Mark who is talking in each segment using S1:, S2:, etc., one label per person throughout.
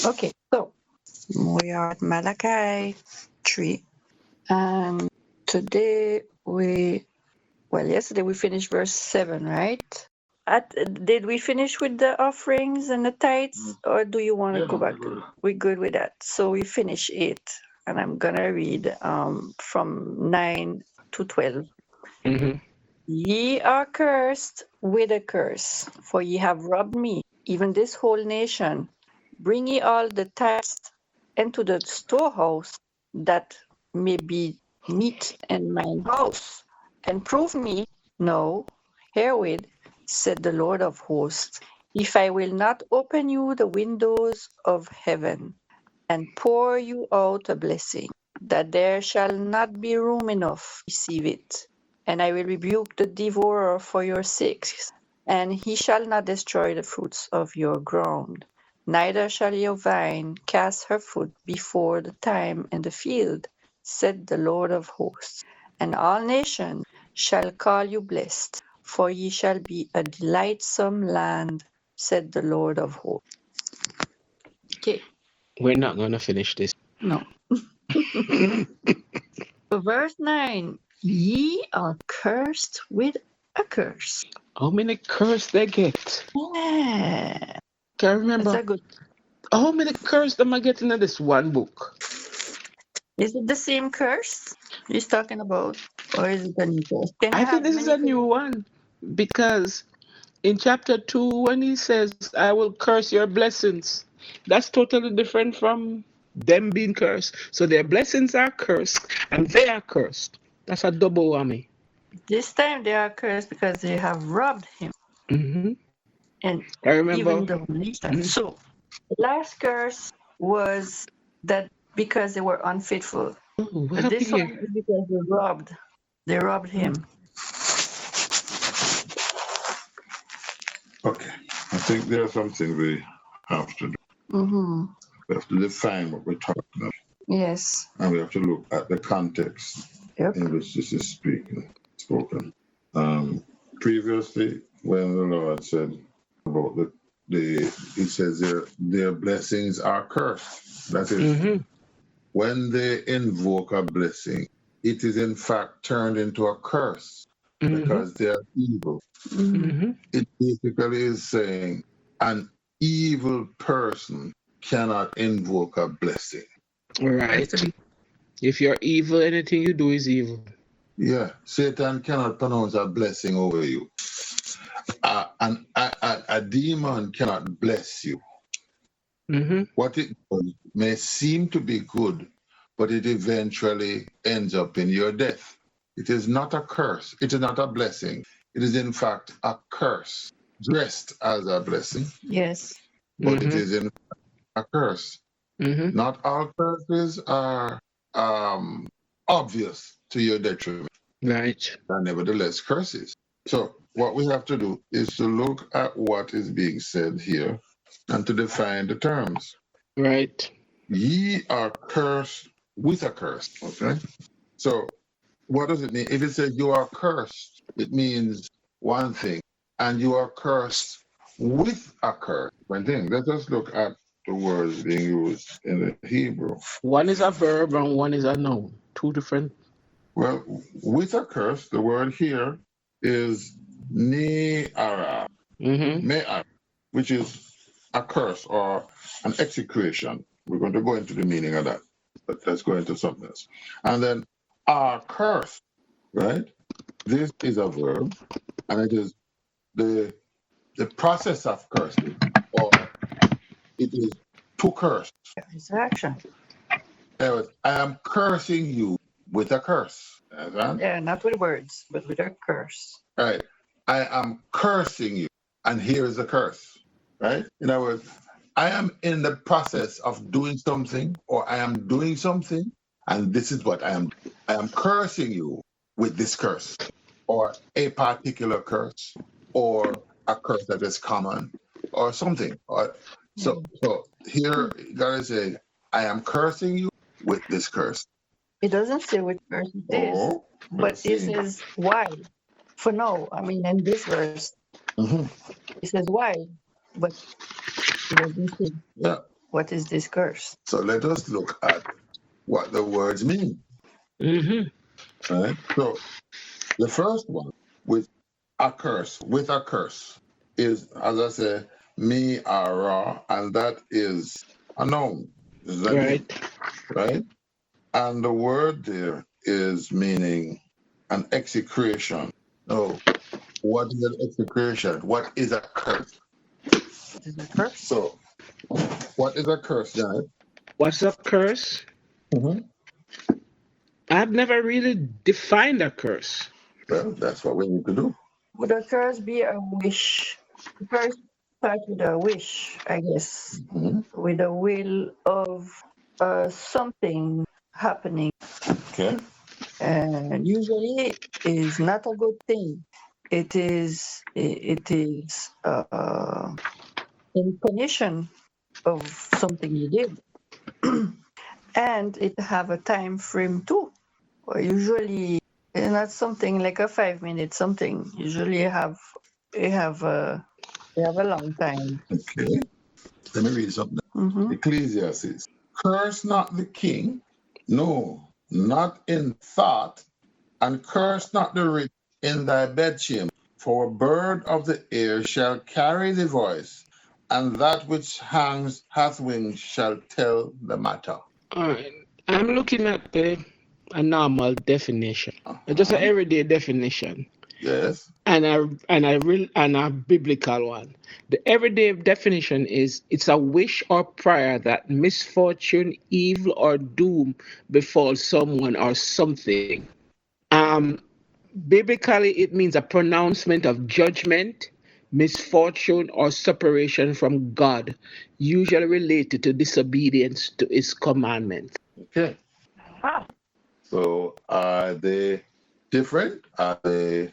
S1: Okay, so we are at Malachi 3, and today yesterday we finished verse 7, right? Did we finish with the offerings and the tithes, or do you want to go back? We're good with that. So we finish 8, and I'm gonna read from 9 to 12.
S2: Mm-hmm.
S1: Ye are cursed with a curse, for ye have robbed me, even this whole nation. Bring ye all the tithes into the storehouse, that may be meat in mine house, and prove me now herewith, said the Lord of hosts, if I will not open you the windows of heaven, and pour you out a blessing, that there shall not be room enough to receive it. And I will rebuke the devourer for your sakes, and he shall not destroy the fruits of your ground. Neither shall your vine cast her fruit before the time in the field, said the Lord of hosts. And all nations shall call you blessed, for ye shall be a delightsome land, said the Lord of hosts. Okay,
S2: We're not gonna finish this.
S1: no. So verse 9, ye are cursed with a curse.
S2: How many curse they get?
S1: Yeah,
S2: Can I
S1: that's
S2: remember
S1: a good.
S2: how many curse them I get in this one book?
S1: Is it the same curse he's talking about, or is it a new curse? Can you
S2: I think
S1: have
S2: this is
S1: many
S2: a new
S1: curses?
S2: one because in chapter 2, when he says, I will curse your blessings, that's totally different from them being cursed. So their blessings are cursed and they are cursed. That's a double whammy.
S1: This time they are cursed because they have robbed him,
S2: Mm-hmm.
S1: and
S2: I remember.
S1: even the nation.
S2: Mm-hmm.
S1: So the last curse was that because they were unfaithful.
S2: Oh, what
S1: But
S2: happened
S1: this
S2: here?
S1: one is because they robbed. They robbed him.
S3: Okay. I think there are some things we have to do.
S1: Mm-hmm.
S3: We have to define what we're talking about.
S1: Yes.
S3: And we have to look at the context
S1: Yep.
S3: in which this is spoken. Previously, when the Lord said about he says their blessings are cursed. That is,
S2: Mm-hmm.
S3: when they invoke a blessing, it is in fact turned into a curse
S2: Mm-hmm.
S3: because they are evil.
S1: Mm-hmm.
S2: Mm-hmm.
S3: It basically is saying an evil person cannot invoke a blessing.
S2: Right. If you're evil, anything you do is evil.
S3: Yeah, Satan cannot pronounce a blessing over you. A demon cannot bless you.
S2: Mm-hmm.
S3: What it does may seem to be good, but it eventually ends up in your death. It is not a curse. It is not a blessing. It is, in fact, a curse, dressed as a blessing,
S1: Yes.
S3: but it
S2: Mm-hmm.
S3: is in fact a curse.
S2: Mm-hmm.
S3: Not all curses are obvious to your detriment.
S2: Right.
S3: They are nevertheless curses. So, what we have to do is to look at what is being said here and to define the terms.
S2: Right.
S3: Ye are cursed with a curse. Okay. So what does it mean? If it says you are cursed, it means one thing, and you are cursed with a curse. One thing. Let us look at the words being used in the Hebrew.
S2: One is a verb and one is a noun. Two different.
S3: Well, with a curse, the word here is ne'ara,
S2: Mm-hmm.
S3: me'ara, which is a curse or an execration. We're going to go into the meaning of that, but let's go into something else. And then are cursed, right? This is a verb, and it is the process of cursing, or it is to curse.
S1: It's action.
S3: Anyways, I am cursing you with a curse. Understand?
S1: Yeah, not with words, but with a curse.
S3: Right. I am cursing you, and here is the curse. Right? In other words, I am in the process of doing something, or I am doing something, and this is what I am. I am cursing you with this curse, or a particular curse, or a curse that is common, or something. So here God is saying, I am cursing you with this curse.
S1: It doesn't say which verse it is,
S3: Oh,
S1: but it says why. For no, I mean, in this verse,
S3: Mhm.
S1: it says why, but it doesn't say.
S3: Yeah.
S1: what is this curse?
S3: So let us look at what the words mean.
S2: Mm-hmm.
S3: Right? So the first one with a curse, is, as I say, me ara, and that is a noun. Is a name, right? And the word there is meaning an execration. Oh, what is an execration? What is a curse?
S1: What is a curse?
S3: So, what is a curse, Janet?
S2: What's a curse?
S3: Mm-hmm.
S2: I've never really defined a curse.
S3: Well, that's what we need to do.
S1: Would a curse be a wish? The curse starts with a wish, I guess,
S3: Mm-hmm.
S1: with a will of something happening,
S3: Okay.
S1: and usually is not a good thing. It is in punition of something you did, and it have a time frame too. Or usually, it's not something like a 5 minute something. Usually, you have a long time.
S3: Okay. Let me read something.
S1: Mm-hmm.
S3: Ecclesiastes. Curse not the king, no, not in thought, and curse not the rich in thy bedchamber. For a bird of the air shall carry the voice, and that which hangs hath wings shall tell the matter.
S2: All right. I'm looking at a normal definition, just an
S3: Uh-huh.
S2: everyday definition,
S3: Yes.
S2: and a biblical one. The everyday definition is it's a wish or prayer that misfortune, evil, or doom befalls someone or something. Um, Biblically, it means a pronouncement of judgment, misfortune, or separation from God, usually related to disobedience to His commandments.
S3: Okay.
S1: Ah,
S3: So are they different? Are they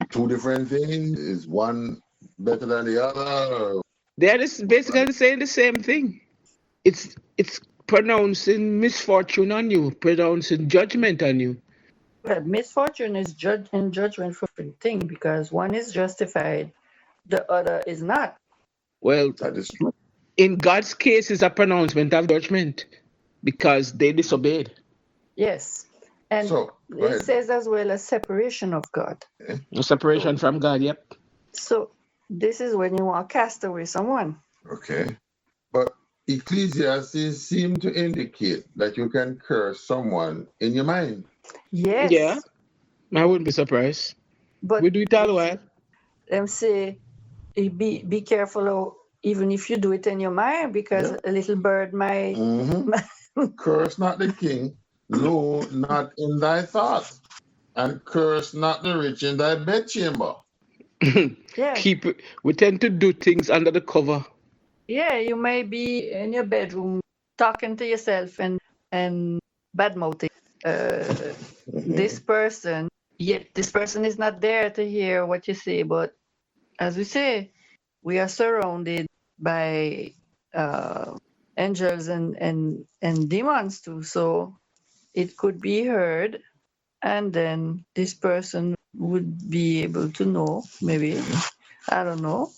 S3: two different things? Is one better than the other?
S2: They are basically saying the same thing. It's pronouncing misfortune on you, pronouncing judgment on you.
S1: well, misfortune is judgment for a different thing because one is justified, the other is not.
S2: Well,
S3: That is true.
S2: in God's case, it's a pronouncement of judgment because they disobeyed.
S1: Yes, and
S3: So go
S1: it
S3: ahead.
S1: says as well a separation of God.
S3: Okay.
S2: A separation from God, yep.
S1: So this is when you want to cast away someone.
S3: Okay. But Ecclesiastes seem to indicate that you can curse someone in your mind.
S1: Yes,
S2: Yeah, I wouldn't be surprised.
S1: but
S2: We do it all the while.
S1: them say be careful even if you do it in your mind because
S3: Yeah.
S1: a little bird might.
S3: Mhm. Curse not the king, no, not in thy thoughts, and curse not the rich in thy bedchamber.
S1: Yeah,
S2: We tend to do things under the cover.
S1: yeah, you may be in your bedroom talking to yourself and bad mouthing this person, yet this person is not there to hear what you say. But as we say, we are surrounded by angels and demons too. So it could be heard, and then this person would be able to know, maybe. I don't know.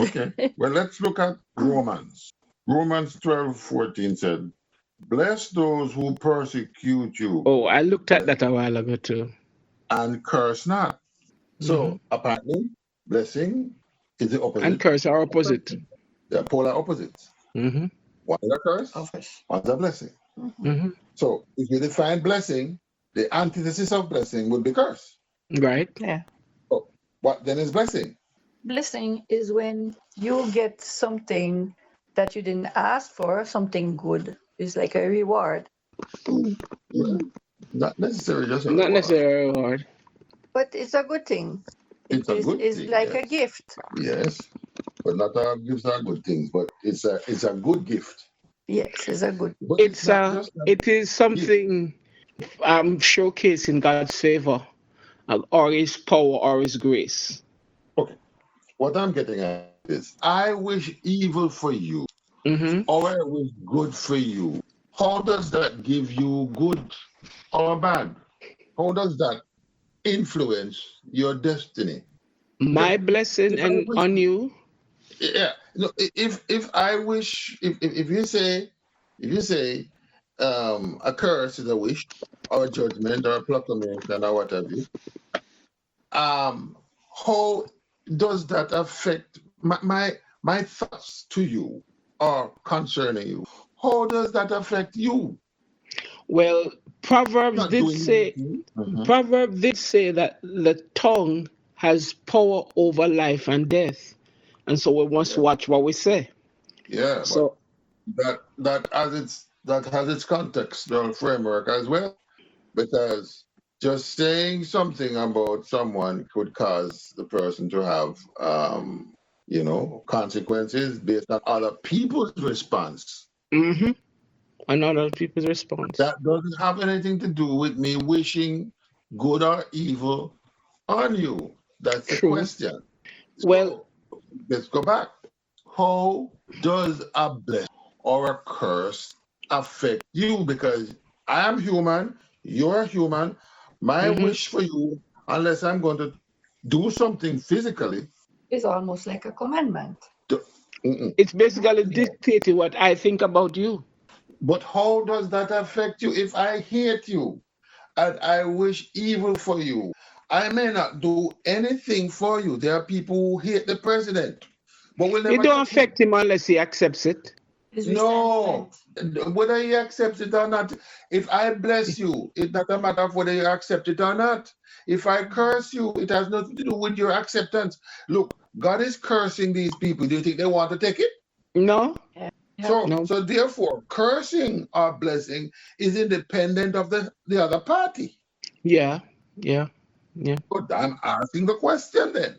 S3: Okay. Well, let's look at Romans. Romans 12:14 said, bless those who persecute you
S2: Oh, I looked at that a while ago too.
S3: and curse not. So apparently, blessing is the
S2: And
S3: opposite.
S2: curse are opposite.
S3: They're polar opposites.
S2: Mm-hmm.
S3: One is a curse,
S1: Of course.
S3: one is a blessing.
S2: Mm-hmm.
S3: So if you define blessing, the antithesis of blessing would be curse.
S2: Right.
S1: Yeah.
S3: So what then is blessing?
S1: Blessing is when you get something that you didn't ask for, something good. It's like a reward.
S3: Yeah, not necessarily just a
S2: Not
S3: reward.
S2: necessarily a reward.
S1: But it's a good thing.
S3: It's a good
S1: It's
S3: thing,
S1: like a
S3: yes.
S1: gift.
S3: Yes, but not all gifts are good things, but it's a good gift.
S1: Yes, it's a good.
S3: But it's not just a
S2: It is
S3: gift.
S2: something showcasing God's favor or His power or His grace.
S3: Okay, what I'm getting at is I wish evil for you,
S2: Mm-hmm.
S3: or I wish good for you. How does that give you good or bad? How does that influence your destiny?
S2: My
S3: If
S2: blessing
S3: I
S2: and
S3: wish,
S2: on you.
S3: yeah, No, if I wish, if you say a curse is a wish or a judgment or a proclamation or what have you, how does that affect my thoughts to you or concerning you? How does that affect you?
S2: Well, Proverbs
S3: Not
S2: did
S3: doing
S2: say
S3: anything. Mhm.
S2: Proverbs did say that the tongue has power over life and death, and so we must
S3: Yeah,
S2: watch what we say.
S3: yeah, but
S2: So
S3: that has its contextual framework as well, because just saying something about someone could cause the person to have consequences based on other people's response.
S2: hmm and other people's response.
S3: That doesn't have anything to do with me wishing good or evil on you. That's the
S2: True.
S3: question.
S2: Well,
S3: So let's go back. How does a blessing or a curse affect you? Because I am human, you're human. My
S2: hmm
S3: wish for you, unless I'm going to do something physically,
S1: It's almost like a commandment.
S3: to- mm-mm.
S2: it's basically
S3: No.
S2: dictating what I think about you.
S3: But how does that affect you if I hate you and I wish evil for you? I may not do anything for you. There are people who hate the president, but will
S2: It
S3: never
S2: don't
S3: touch him.
S2: affect him unless he accepts it.
S1: It's
S3: No,
S1: resentment.
S3: whether you accept it or not. If I bless you, it doesn't matter of whether you accept it or not. If I curse you, it has nothing to do with your acceptance. Look, God is cursing these people. Do you think they want to take it?
S2: No,
S1: Yeah. Yeah.
S3: So,
S2: no.
S3: so therefore, cursing or blessing is independent of the other party.
S2: Yeah, yeah, yeah.
S3: But I'm asking the question then.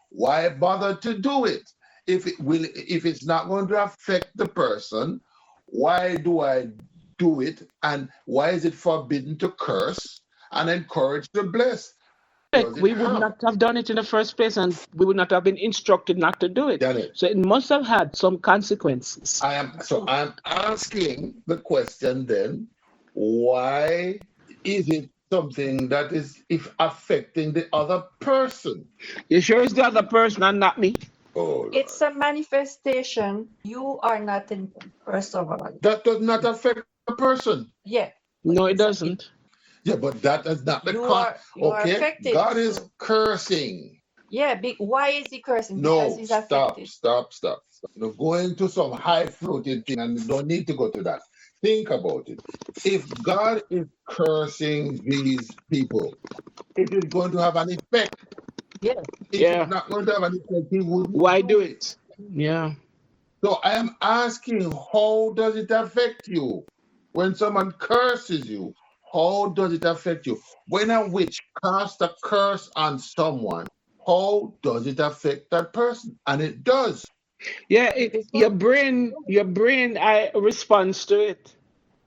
S3: Why bother to do it? If it's not going to affect the person, why do I do it? And why is it forbidden to curse and encourage to bless? Does
S2: Like
S3: it
S2: we would
S3: have?
S2: not have done it in the first place, and we would not have been instructed not to do it.
S3: Done it.
S2: So it must have had some consequences.
S3: I'm asking the question then, why is it something that is if affecting the other person?
S2: You sure it's the other person and not me?
S3: Oh Lord.
S1: It's a manifestation. You are not in, first of all.
S3: That does not affect the person.
S1: Yeah.
S2: No, it
S1: It's a,
S2: doesn't.
S3: Yeah, but that is not the
S1: you are
S3: okay.
S1: affected.
S3: God is
S1: So,
S3: cursing.
S1: yeah. Why is he cursing? Because
S3: No,
S1: he's
S3: stop,
S1: affected.
S3: stop, stop, stop. You're going to some high floating thing and you don't need to go to that. Think about it. If God is cursing these people, it is going to have an effect.
S1: Yeah.
S3: If
S2: Yeah.
S3: it's not going to have an effect, he wouldn't
S2: Why
S3: do
S2: do
S3: it.
S2: it? Yeah.
S3: So I am asking, how does it affect you when someone curses you? How does it affect you? When a witch casts a curse on someone, how does it affect that person? And it does.
S2: Yeah,
S1: Before,
S2: your brain I responds to it.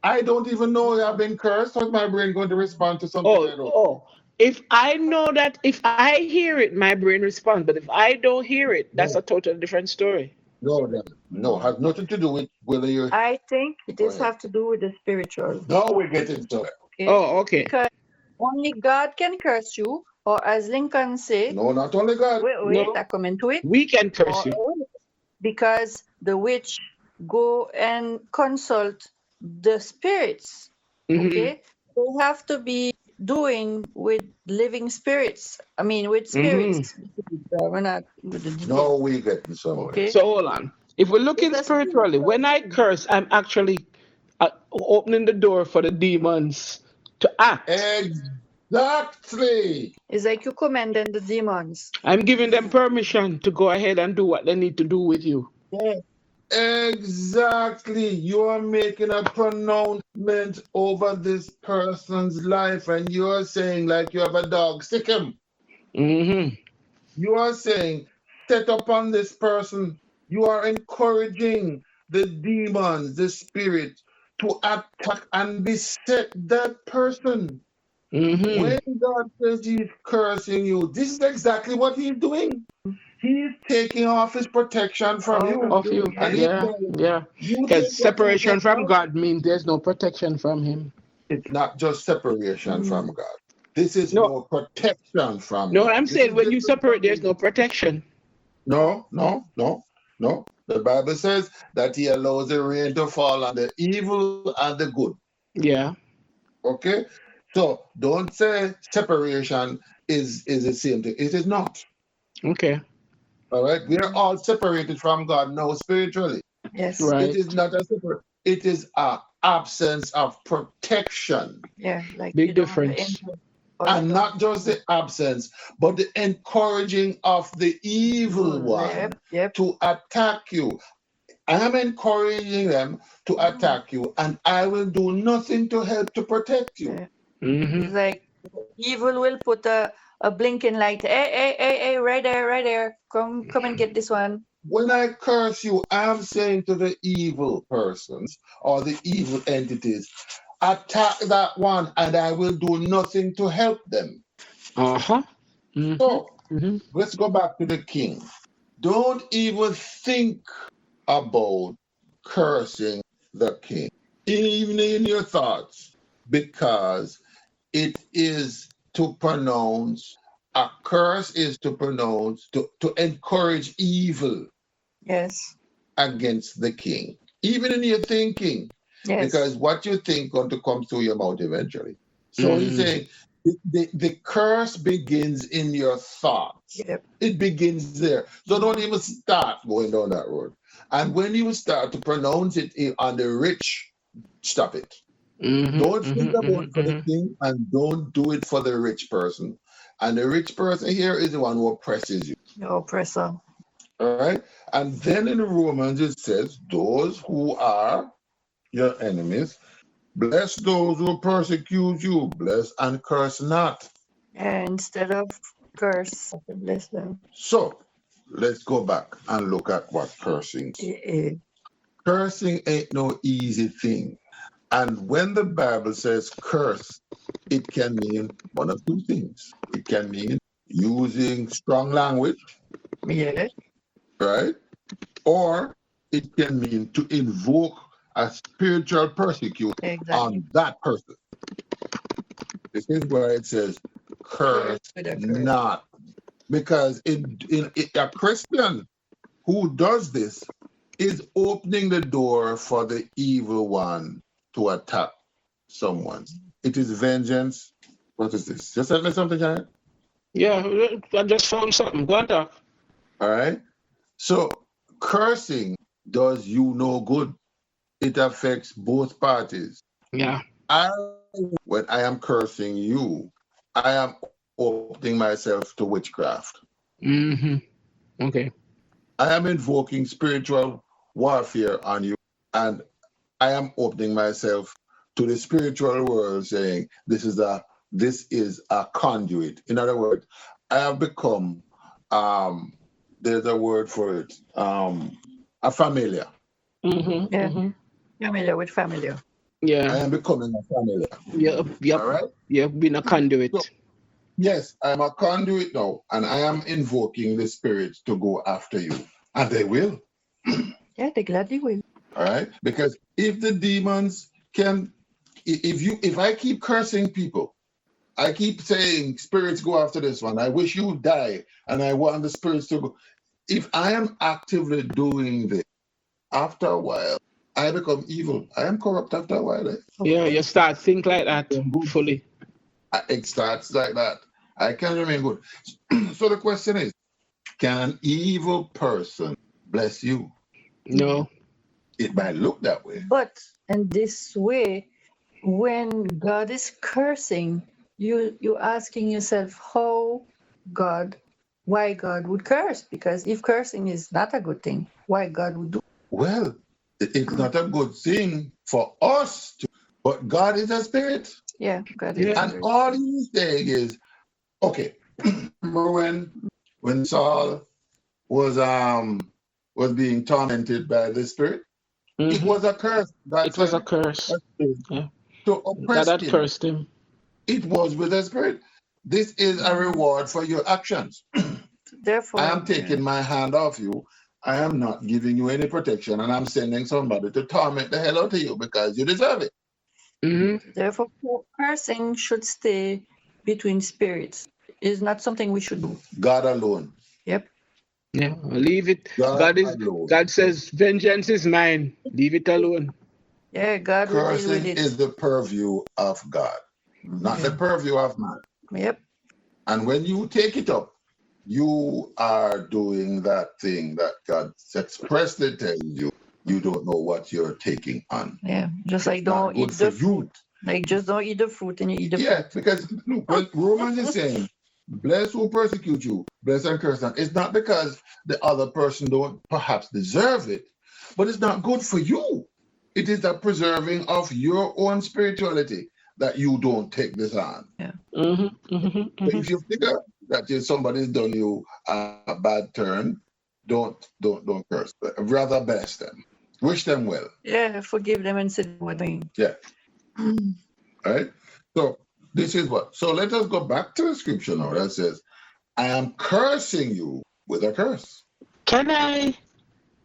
S3: I don't even know I've been cursed. How's my brain going to respond to something I
S2: Oh,
S3: don't?
S2: oh. If I know that if I hear it, my brain responds. But if I don't hear it, that's a
S3: No,
S2: totally different story.
S3: no, has nothing to do with whether you're.
S1: I think
S3: Go
S1: this
S3: ahead.
S1: have to do with the spiritual.
S3: No, we're getting to it.
S1: Okay.
S2: Oh, okay.
S1: Because only God can curse you, or as Lincoln said,
S3: No, not only God.
S1: wait,
S2: No,
S1: I come into it.
S2: we can curse
S1: Or
S2: you.
S1: because the witch go and consult the spirits.
S2: hmm
S1: Okay, they have to be doing with living spirits. I mean, with
S2: hmm
S1: spirits. We're not with the dead.
S3: No, we're getting somewhere.
S1: Okay,
S2: So hold on. If we're looking
S1: it's a
S2: spiritually,
S1: spiritual
S2: when I
S1: thing.
S2: curse, I'm actually opening the door for the demons to act.
S3: Exactly.
S1: It's like you commanding the demons.
S2: I'm giving them permission to go ahead and do what they need to do with you.
S1: Yeah.
S3: Exactly. You're making a pronouncement over this person's life, and you're saying, like you have a dog, stick him.
S2: hmm
S3: You are saying, set upon this person. You are encouraging the demons, the spirit, to attack and beset that person.
S2: hmm
S3: When God says he's cursing you, this is exactly what he's doing. He's taking off his protection from
S1: Out of
S3: you.
S2: Of
S1: you.
S2: you.
S1: Yeah.
S3: And he's
S2: Yeah.
S3: saying,
S2: Yeah.
S3: you
S2: Because
S3: take what I
S2: separation
S3: got
S2: from
S3: now.
S2: God means there's no protection from Him.
S3: It's not just separation from God. This is
S2: No,
S3: more protection from
S2: no,
S3: God.
S2: I'm
S3: This
S2: saying
S3: is
S2: when you
S3: different
S2: separate,
S3: from
S2: there's
S3: being.
S2: no protection.
S3: No, no, no, no. The Bible says that he allows the rain to fall on the evil and the good.
S2: Yeah.
S3: Okay? So don't say separation is the same thing. It is not.
S2: Okay.
S3: All right? We are all separated from God now spiritually.
S1: Yes.
S2: Right.
S3: It is not a separate, it is a absence of protection.
S1: Yeah. Like
S2: Big
S1: you don't have
S2: difference.
S1: angel all
S3: And
S1: around.
S3: not just the absence, but the encouraging of the evil one
S1: Yep. Yep.
S3: to attack you. I am encouraging them to attack you, and I will do nothing to help to protect you.
S1: Yeah.
S2: Mm-hmm.
S1: It's like evil will put a blinking light. Hey, right there. Come and get this one.
S3: When I curse you, I'm saying to the evil persons or the evil entities, attack that one, and I will do nothing to help them.
S2: Uh-huh. Mm-hmm.
S3: So
S2: Mm-hmm.
S3: let's go back to the king. Don't even think about cursing the king, even in your thoughts, because it is to pronounce, a curse is to pronounce, to encourage evil
S1: Yes.
S3: against the king, even in your thinking,
S1: Yes.
S3: because what you think going to come through your mouth eventually. So he's saying the curse begins in your thoughts.
S1: Yep.
S3: It begins there. So don't even start going down that road. And when you start to pronounce it on the rich, stop it.
S2: Mm-hmm.
S3: Don't think
S2: Mm-hmm.
S3: about it for the
S2: Mm-hmm.
S3: king, and don't do it for the rich person. And the rich person here is the one who oppresses you.
S1: The oppressor.
S3: All right. And then in Romans it says, those who are your enemies, bless those who persecute you, bless and curse not.
S1: And instead of curse, bless them.
S3: So let's go back and look at what cursing is. Cursing ain't no easy thing. And when the Bible says curse, it can mean one of two things. It can mean using strong language,
S1: Yeah.
S3: right? Or it can mean to invoke a spiritual persecution
S1: Exactly.
S3: on that person. This is where it says curse
S1: With a curse.
S3: not. Because a Christian who does this is opening the door for the evil one to attack someone. It is vengeance. What is this? Just tell me something, Janet?
S2: Yeah, I just found something. Go on, talk.
S3: All right. So cursing does you no good. It affects both parties.
S2: Yeah.
S3: When I am cursing you, I am opening myself to witchcraft.
S2: Mm-hmm. Okay.
S3: I am invoking spiritual warfare on you, and I am opening myself to the spiritual world, saying this is a conduit. In other words, I have become there's a word for it, a familiar.
S2: Mm-hmm.
S1: Yeah.
S2: Mm-hmm.
S1: Familiar with familiar.
S3: I
S2: Yeah.
S3: am becoming a familiar.
S2: Yep.
S3: All right.
S2: You've been a conduit.
S3: So, yes, I'm a conduit now, and I am invoking the spirits to go after you, and they will.
S1: Yeah, they gladly will.
S3: All right, because if the demons can, if I keep cursing people, I keep saying spirits go after this one. I wish you die, and I want the spirits to go. If I am actively doing this, after a while, I become evil. I am corrupt after a while.
S2: Yeah, you start think like that fully.
S3: It starts like that. I can remain good. So the question is, can an evil person bless you?
S2: No.
S3: It might look that way.
S1: But in this way, when God is cursing, you asking yourself why God would curse? Because if cursing is not a good thing, why God would do?
S3: Well, it's not a good thing for us to, but God is a spirit.
S1: Yeah, God
S2: Yeah.
S1: is.
S3: And all he's saying is, okay, remember when Saul was being tormented by the spirit? It
S2: Mm-hmm.
S3: was a curse.
S2: It was a curse. Yeah.
S3: To
S2: God
S3: oppress
S2: had
S3: him.
S2: cursed him.
S3: It was with a spirit. This is a reward for your actions.
S1: Therefore,
S3: I am taking my hand off you. I am not giving you any protection, and I'm sending somebody to torment the hell out of you because you deserve it.
S2: Mm-hmm.
S1: Therefore, cursing should stay between spirits. It's not something we should do.
S3: God alone.
S1: Yep.
S2: Yeah, leave it.
S3: God alone.
S2: God says, vengeance is mine. Leave it alone.
S1: Yeah, God will deal with
S3: Cursing
S1: it.
S3: is the purview of God, not the purview of man.
S1: Yep.
S3: And when you take it up, you are doing that thing that God expressly tells you. You don't know what you're taking on.
S1: Yeah. Just like
S3: It's not
S1: don't
S3: good
S1: eat
S3: for
S1: the
S3: you.
S1: fruit. Like just don't eat the fruit and you eat the
S3: Yeah,
S1: fruit.
S3: because look, when Romans is saying, bless who persecute you, bless and curse them. It's not because the other person don't perhaps deserve it, but it's not good for you. It is the preserving of your own spirituality that you don't take this on. So if you figure that somebody's done you a bad turn, don't curse. Rather bless them. Wish them well.
S1: Yeah, forgive them and sit with them.
S3: Yeah. Right? So this is what. So let us go back to the scripture now that says, I am cursing you with a curse.
S2: Can I?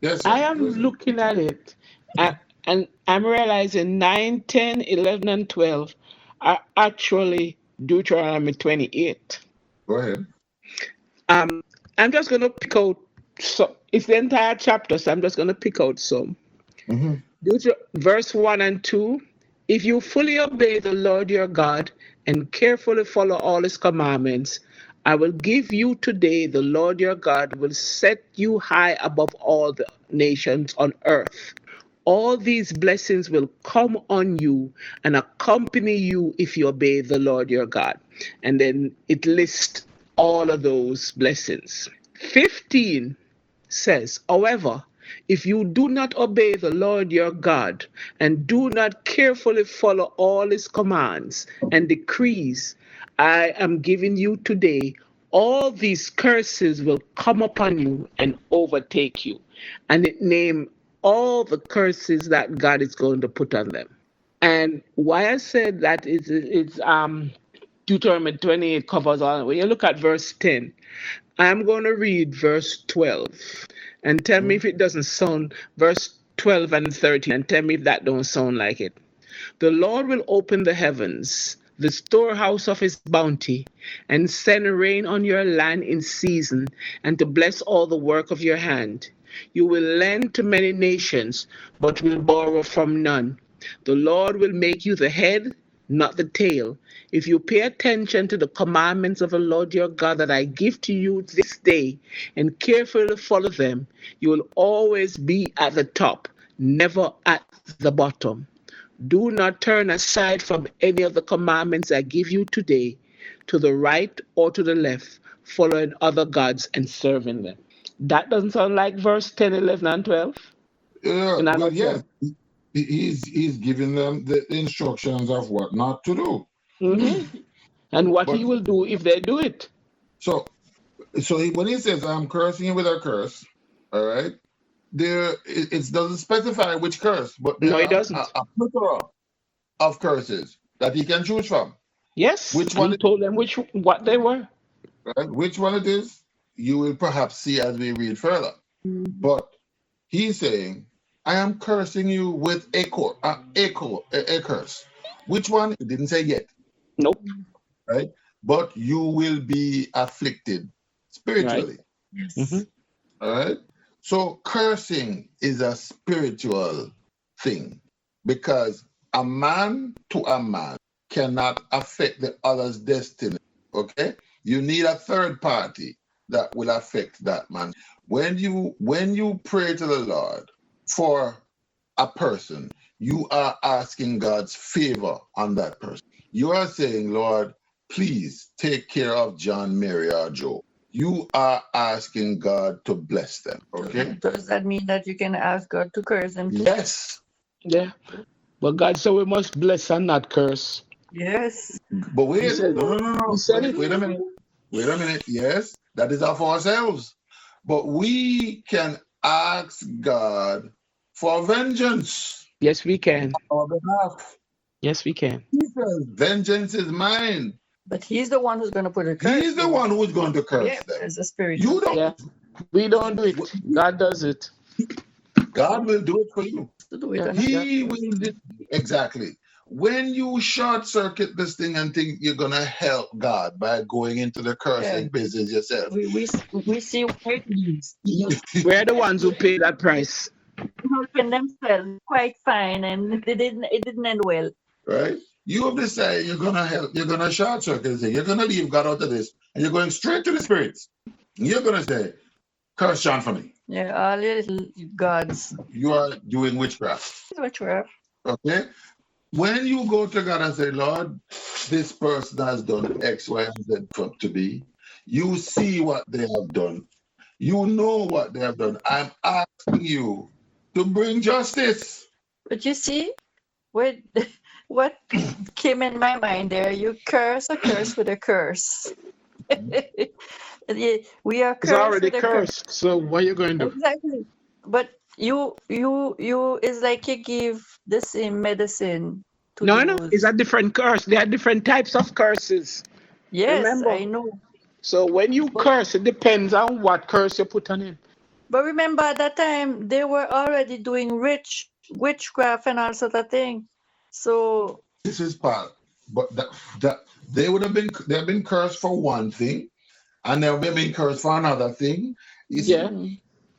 S3: Yes,
S2: I
S3: sir.
S2: am looking at it, and I'm realizing 9, 10, 11, and 12 are actually Deuteronomy 28.
S3: Go ahead.
S2: I'm just going to pick out some. It's the entire chapter, so I'm just going to pick out some.
S3: Mm-hmm.
S2: Verse 1 and 2. If you fully obey the Lord your God and carefully follow all his commandments, I will give you today, the Lord your God will set you high above all the nations on earth. All these blessings will come on you and accompany you if you obey the Lord your God. And then it lists all of those blessings. 15 says, however, if you do not obey the Lord your God and do not carefully follow all his commands and decrees I am giving you today, all these curses will come upon you and overtake you. And it named all the curses that God is going to put on them. And why I said that is it's Deuteronomy 28 covers all. When you look at verse 10, I'm going to read verse 12 and tell me if it doesn't sound, verse 12 and 13, and tell me if that don't sound like it. The Lord will open the heavens, the storehouse of his bounty, and send rain on your land in season, and to bless all the work of your hand. You will lend to many nations, but will borrow from none. The Lord will make you the head, not the tail. If you pay attention to the commandments of the Lord your God that I give to you this day and carefully follow them, you will always be at the top, never at the bottom. Do not turn aside from any of the commandments I give you today, to the right or to the left, following other gods and serving them. That doesn't sound like verse 10, 11, and 12?
S3: Yeah,
S2: In a
S3: well, yes.
S2: nutshell.
S3: He's giving them the instructions of what not to do.
S2: And what
S3: But
S2: he will do if they do it.
S3: so when he says I'm cursing you with a curse, all right, it doesn't specify which curse, but there
S2: No, he
S3: are
S2: doesn't.
S3: a plethora of curses that he can choose from.
S2: Yes,
S3: Which
S2: and
S3: one
S2: he told them what they were.
S3: right? Which one it is, you will perhaps see as we read further. But he's saying, I am cursing you with a curse. Which one? He didn't say yet,
S2: Nope.
S3: right? But you will be afflicted
S2: Right.
S3: spiritually.
S1: Yes.
S3: All right. So cursing is a spiritual thing because a man to a man cannot affect the other's destiny. Okay. You need a third party that will affect that man. When you pray to the Lord for a person, you are asking God's favor on that person. You are saying, Lord, please take care of John, Mary, or Joe. You are asking God to bless them. Okay?
S1: Does that mean that you can ask God to curse them too?
S3: Yes.
S2: Yeah. But God said we must bless and not curse.
S1: Yes.
S3: But
S2: He
S3: wait,
S2: said,
S3: no.
S2: he said it.
S3: Wait a minute. Wait a minute. Yes, that is of ourselves. But we can ask God for vengeance
S2: Yes, we can.
S3: on our behalf.
S2: Yes, we can.
S3: He says, vengeance is mine.
S1: But he's the one who's going to put a curse.
S3: He's the one who's going to curse
S1: Yeah,
S3: them.
S1: as a spirit.
S3: You don't.
S2: Yeah. We don't do it. God does it.
S3: God will do it for you.
S1: To do it
S2: Yeah.
S1: on
S3: He will do exactly. when you short circuit this thing and think you're gonna help God by going into the cursing business yourself,
S1: We see what it means.
S2: We're the ones who pay that price.
S1: Helping themselves quite fine, and it didn't end well.
S3: right? You have decided you're gonna help, you're gonna short circuit this thing, you're gonna leave God out of this, and you're going straight to the spirits. You're gonna say, curse John for me.
S1: Yeah, all your little gods.
S3: You are doing witchcraft.
S1: Witchcraft.
S3: Okay? When you go to God and say, Lord, this person has done X, Y, and Z to be, you see what they have done. You know what they have done. I'm asking you to bring justice.
S1: But you see, what came in my mind there, you curse a curse with a curse. We are
S2: It's
S1: cursed
S2: already
S1: with a curse.
S2: cursed. So what are you going to do?
S1: Exactly. But you, it's like you give the same medicine to
S2: No,
S1: those.
S2: it's a different curse. There are different types of curses.
S1: Yes,
S2: Remember?
S1: I know.
S2: So when you curse, it depends on what curse you put on him.
S1: But remember, at that time, they were already doing witchcraft and all sort of thing. So
S3: this is part, but that they have been cursed for one thing, and they've been cursed for another thing.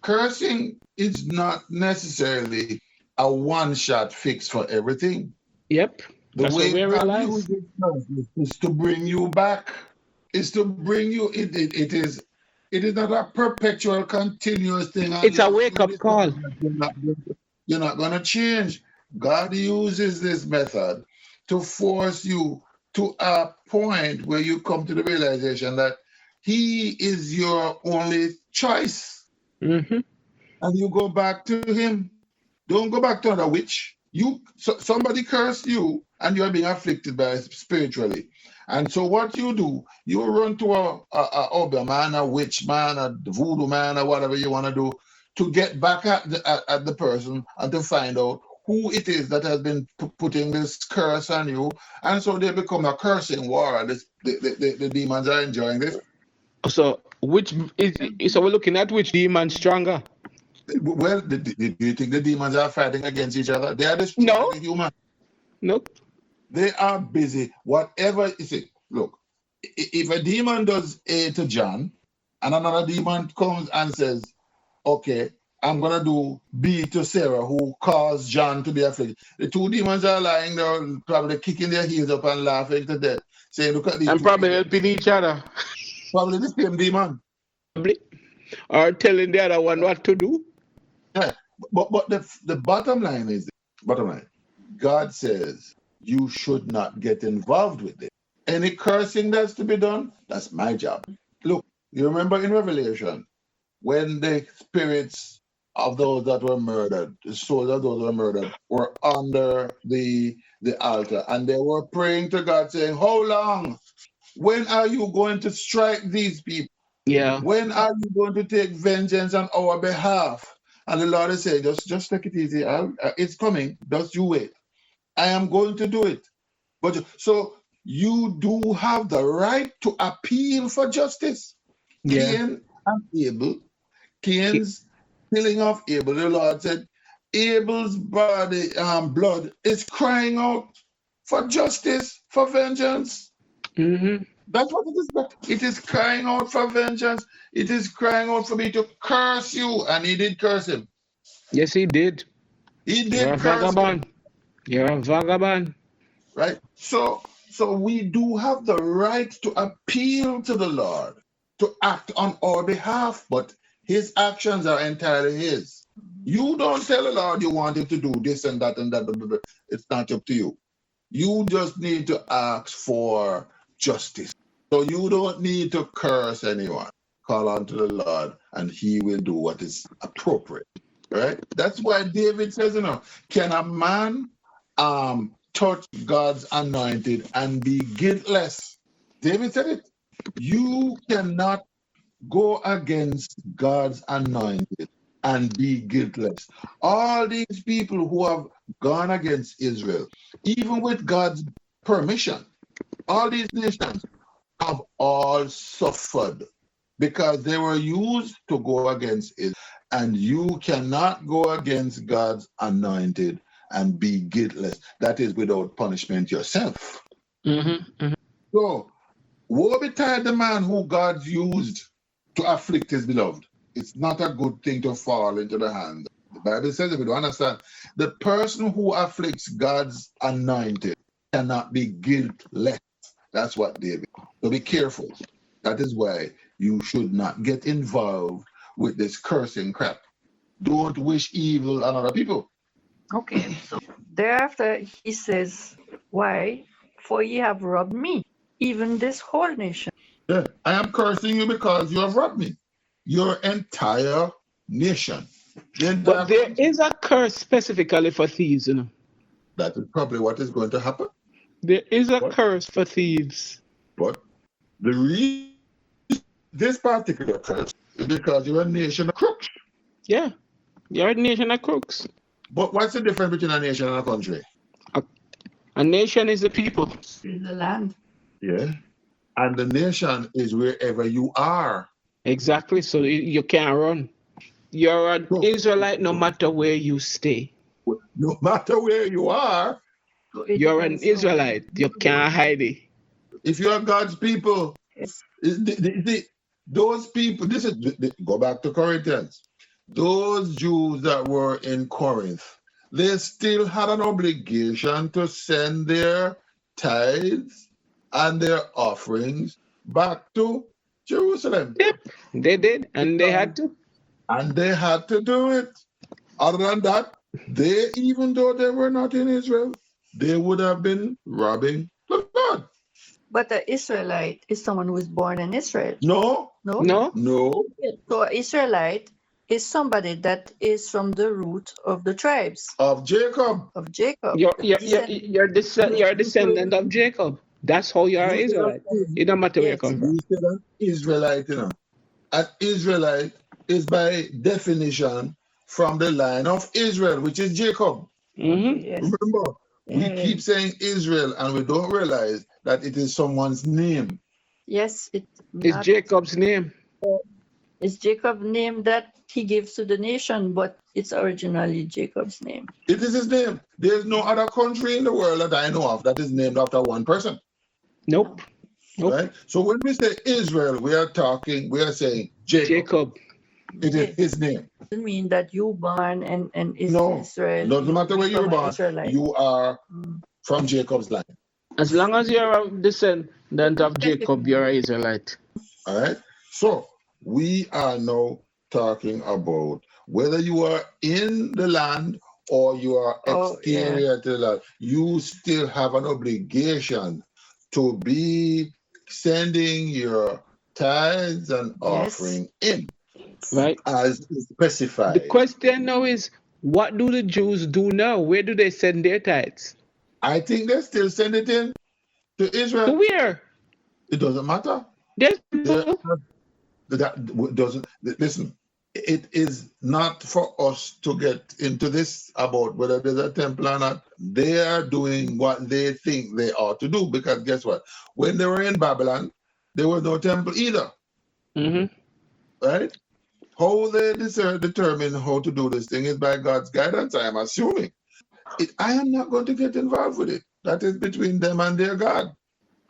S3: Cursing is not necessarily a one-shot fix for everything.
S2: Yep.
S3: The way God uses is to bring you back. Is to bring you. It is not a perpetual, continuous thing.
S2: It's a wake-up call.
S3: You're not going to change. God uses this method to force you to a point where you come to the realization that He is your only choice.
S2: Mm-hmm.
S3: And you go back to Him. Don't go back to another witch. Somebody cursed you and you're being afflicted by it spiritually. And so what you do, you run to a obia man, a witch man, a voodoo man, or whatever you want to do to get back at the person and to find out who it is that has been putting this curse on you. And so they become a cursing war. The demons are enjoying this.
S2: So so we're looking at which demon stronger?
S3: Well, do you think the demons are fighting against each other? They are destroying the human.
S2: Nope.
S3: They are busy. Whatever you see, look, if a demon does A to John, and another demon comes and says, okay, I'm going to do B to Sarah, who caused John to be afflicted. The two demons are lying there, probably kicking their heels up and laughing to death, saying, look at these.
S2: And probably helping each other.
S3: Probably the same demon.
S2: Probably. Or telling the other one what to do.
S3: Yeah. But the bottom line is, God says, you should not get involved with it. Any cursing that's to be done, that's my job. Look, you remember in Revelation, when the spirits of those that were murdered, the souls of those who were murdered, were under the altar, and they were praying to God, saying, how long? When are you going to strike these people?
S2: Yeah.
S3: When are you going to take vengeance on our behalf? And the Lord is saying, just take it easy. It's coming. Just you wait. I am going to do it. But so you do have the right to appeal for justice.
S2: Yeah.
S3: Cain and Abel, Cain's killing of Abel, the Lord said, Abel's body, blood is crying out for justice, for vengeance.
S2: Mm-hmm.
S3: That's what it is. It is crying out for vengeance. It is crying out for me to curse you. And he did curse him.
S2: Yes, he did.
S3: He did
S2: You're a
S3: curse
S2: vagabond.
S3: him.
S2: You're a vagabond.
S3: Right? So we do have the right to appeal to the Lord, to act on our behalf, but his actions are entirely his. You don't tell the Lord you want him to do this and that and that. It's not up to you. You just need to ask for justice. So you don't need to curse anyone. Call on to the Lord and he will do what is appropriate. Right? That's why David says, can a man touch God's anointed and be guiltless? David said it. You cannot go against God's anointed and be guiltless. All these people who have gone against Israel, even with God's permission, all these nations have all suffered because they were used to go against it. And you cannot go against God's anointed and be guiltless. That is without punishment yourself.
S2: Mm-hmm. Mm-hmm.
S3: So, woe betide the man who God used to afflict his beloved. It's not a good thing to fall into the hands. The Bible says, if you don't understand, the person who afflicts God's anointed cannot be guiltless. That's what David. So be careful. That is why you should not get involved with this cursing crap. Don't wish evil on other people.
S1: Okay, so thereafter he says, why? For ye have robbed me, even this whole nation.
S3: Yeah. I am cursing you because you have robbed me. Your entire nation.
S2: But there is a curse specifically for thieves, you know.
S3: That is probably what is going to happen.
S2: There is a
S3: What?
S2: curse for thieves.
S3: But the reason this particular curse is because you're a nation of crooks.
S2: Yeah. You're a nation of crooks.
S3: But what's the difference between a nation and a country?
S2: A nation is the people.
S1: In the land.
S3: Yeah. And the nation is wherever you are.
S2: Exactly. So you can't run. You're an Israelite no matter where you stay.
S3: No matter where you are,
S1: So it
S2: You're an
S1: depends on-
S2: Israelite. You can't hide it.
S3: if you are God's people,
S1: Yes.
S3: those people, go back to Corinthians. Those Jews that were in Corinth, they still had an obligation to send their tithes and their offerings back to Jerusalem.
S2: Yep. They did. And they had to.
S3: And they had to do it. Other than that, they, even though they were not in Israel, they would have been robbing the Lord.
S1: But an Israelite is someone who is born in Israel.
S3: No,
S1: No?
S2: No.
S1: So an Israelite is somebody that is from the root of the tribes
S3: of Jacob.
S1: of Jacob.
S2: You're a descendant of Jacob. That's how you are an Israelite. It don't matter where you
S1: Yes.
S2: come from.
S3: You said an Israelite, you know. An Israelite is by definition from the line of Israel, which is Jacob.
S2: Mm-hmm.
S1: Yes.
S3: Remember, we keep saying Israel and we don't realize that it is someone's name.
S1: Yes,
S2: It's
S1: not-
S2: Jacob's name.
S1: it's Jacob's name that he gives to the nation, but it's originally Jacob's name.
S3: It is his name. There's no other country in the world that I know of that is named after one person.
S2: Nope. Nope.
S3: Right? So when we say Israel, we are saying Jacob.
S2: Jacob.
S3: It is his name.
S1: Doesn't mean that you born and is
S3: No,
S1: Israel.
S3: doesn't matter where you were
S1: become an
S3: born,
S1: Israelite.
S3: you are
S1: Mm.
S3: from Jacob's line.
S2: As long as you're a descendant of Jacob, you're an Israelite.
S3: All right. So we are now talking about whether you are in the land or you are exterior to the land, you still have an obligation to be sending your tithes and offering in,
S2: Right?
S3: as specified.
S2: The question now is, what do the Jews do now? Where do they send their tithes?
S3: I think they still send it in to
S2: To
S3: Israel.
S2: where?
S3: It doesn't matter.
S2: There's
S3: That doesn't listen. It is not for us to get into this about whether there's a temple or not. They are doing what they think they ought to do, because guess what? When they were in Babylon, there was no temple either,
S2: Mm-hmm.
S3: right? How they determine how to do this thing is by God's guidance, I am assuming. I am not going to get involved with it. That is between them and their God.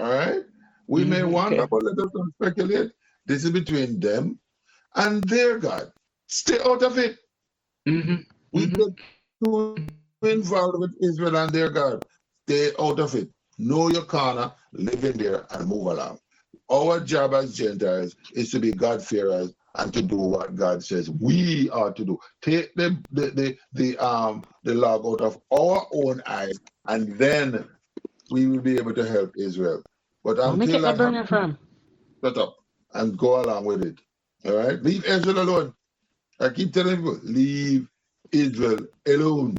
S3: All right? We may wonder, but let us not speculate. This is between them and their God. Stay out of it.
S2: Mm-hmm.
S3: We get too involved with Israel and their God. Stay out of it. Know your corner, live in there, and move along. Our job as Gentiles is to be God-fearers and to do what God says we are to do. Take the log out of our own eyes, and then we will be able to help Israel. But until that happens, shut up and go along with it. All right? Leave Israel alone. I keep telling people, leave Israel alone.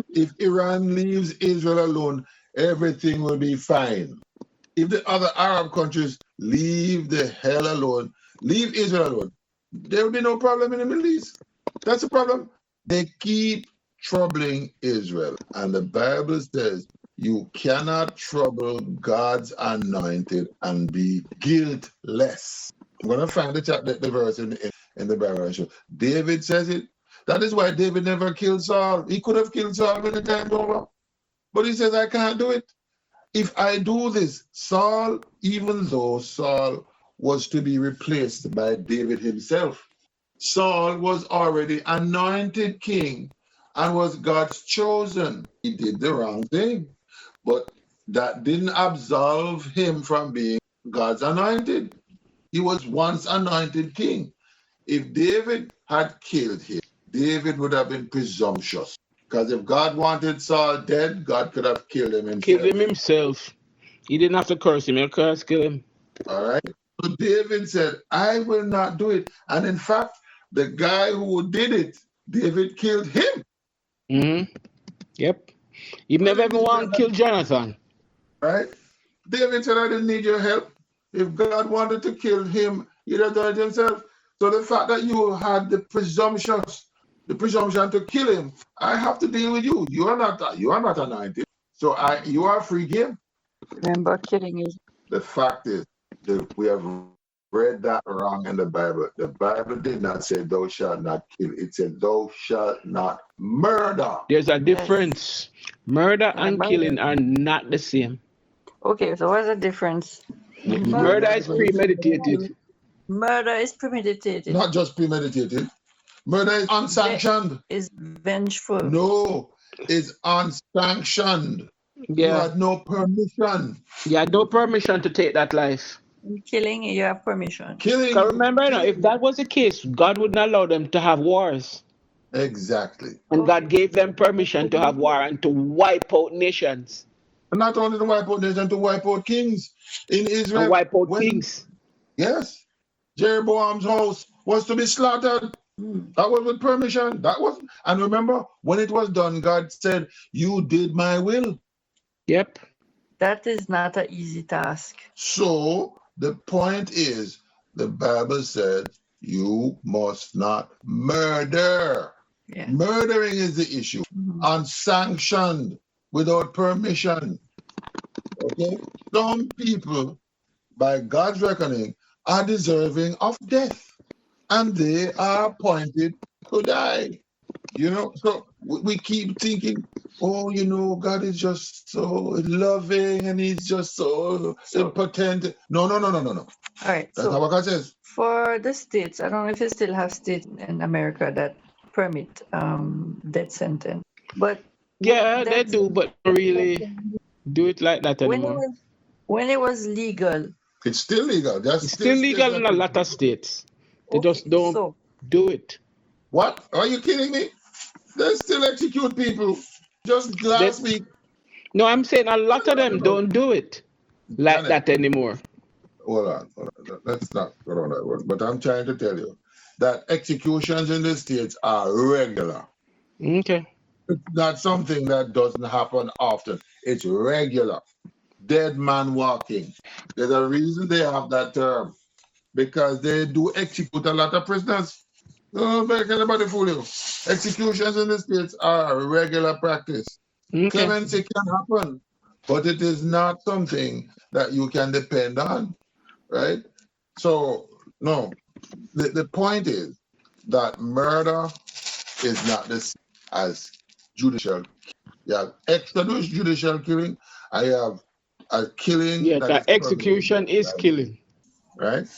S3: If Iran leaves Israel alone, everything will be fine. If the other Arab countries leave the hell alone, leave Israel alone, there will be no problem in the Middle East. That's the problem. They keep troubling Israel. And the Bible says you cannot trouble God's anointed and be guiltless. I'm going to find the verse in the Bible. David says it. That is why David never killed Saul. He could have killed Saul many times over. But he says, I can't do it. If I do this, Saul, even though Saul was to be replaced by David himself, Saul was already anointed king and was God's chosen. He did the wrong thing, but that didn't absolve him from being God's anointed. He was once anointed king. If David had killed him, David would have been presumptuous. Because if God wanted Saul dead, God could have killed him himself.
S2: Killed him himself. He didn't have to curse him. He curse kill him.
S3: All right. So David said, I will not do it. And in fact, the guy who did it, David killed him.
S2: Mm-hmm. Yep. He never ever want to kill Jonathan.
S3: Right? David said, I didn't need your help. If God wanted to kill him, he'd have done it himself. So the fact that you had the presumption to kill him, I have to deal with you. You are not anointed. So you are free game.
S1: Remember, killing is.
S3: The fact is that we have read that wrong in the Bible. The Bible did not say thou shalt not kill. It said thou shalt not murder.
S2: There's a difference. Murder and killing are not the same.
S1: Okay, so what's the difference?
S2: Murder is premeditated.
S1: Murder is premeditated.
S3: Not just premeditated. Murder is unsanctioned.
S1: Is vengeful.
S3: No, it's unsanctioned.
S2: Yeah.
S3: You had no permission.
S2: You had no permission to take that life.
S1: In killing, you have permission.
S3: Killing.
S2: So remember, if that was the case, God would not allow them to have wars.
S3: Exactly.
S2: And God gave them permission to have war and to wipe out nations.
S3: And not only to wipe out nations, to wipe out kings in Israel.
S2: And wipe out kings.
S3: Yes. Jeroboam's house was to be slaughtered. That was with permission. And remember, when it was done, God said, you did my will.
S2: Yep.
S1: That is not an easy task.
S3: So the point is, the Bible said, you must not murder.
S1: Yeah.
S3: Murdering is the issue. Unsanctioned, without permission. Okay? Some people, by God's reckoning, are deserving of death. And they are appointed to die. So we keep thinking, God is just so loving and he's just so impotent. No.
S1: All right.
S3: That's not what God says.
S1: For the states, I don't know if you still have states in America that permit death sentence. But
S2: yeah, they do, but really do it like that anymore.
S1: When it was legal.
S3: It's still legal.
S2: It's still legal in a lot of states. They just don't do it.
S3: What? Are you kidding me? They still execute people. Just last week.
S2: No, I'm saying a lot of them don't do it like that anymore.
S3: Hold on. Let's not go on that word. But I'm trying to tell you that executions in the States are regular.
S2: Okay.
S3: It's not something that doesn't happen often. It's regular. Dead man walking. There's a reason they have that term. Because they do execute a lot of prisoners. Don't make anybody fool you. Executions in the States are a regular practice. Okay. Clemency can happen, but it is not something that you can depend on, right? So, no. The point is that murder is not the same as judicial. You have extrajudicial killing. I have a killing.
S2: Yeah, that execution is killing.
S3: Right?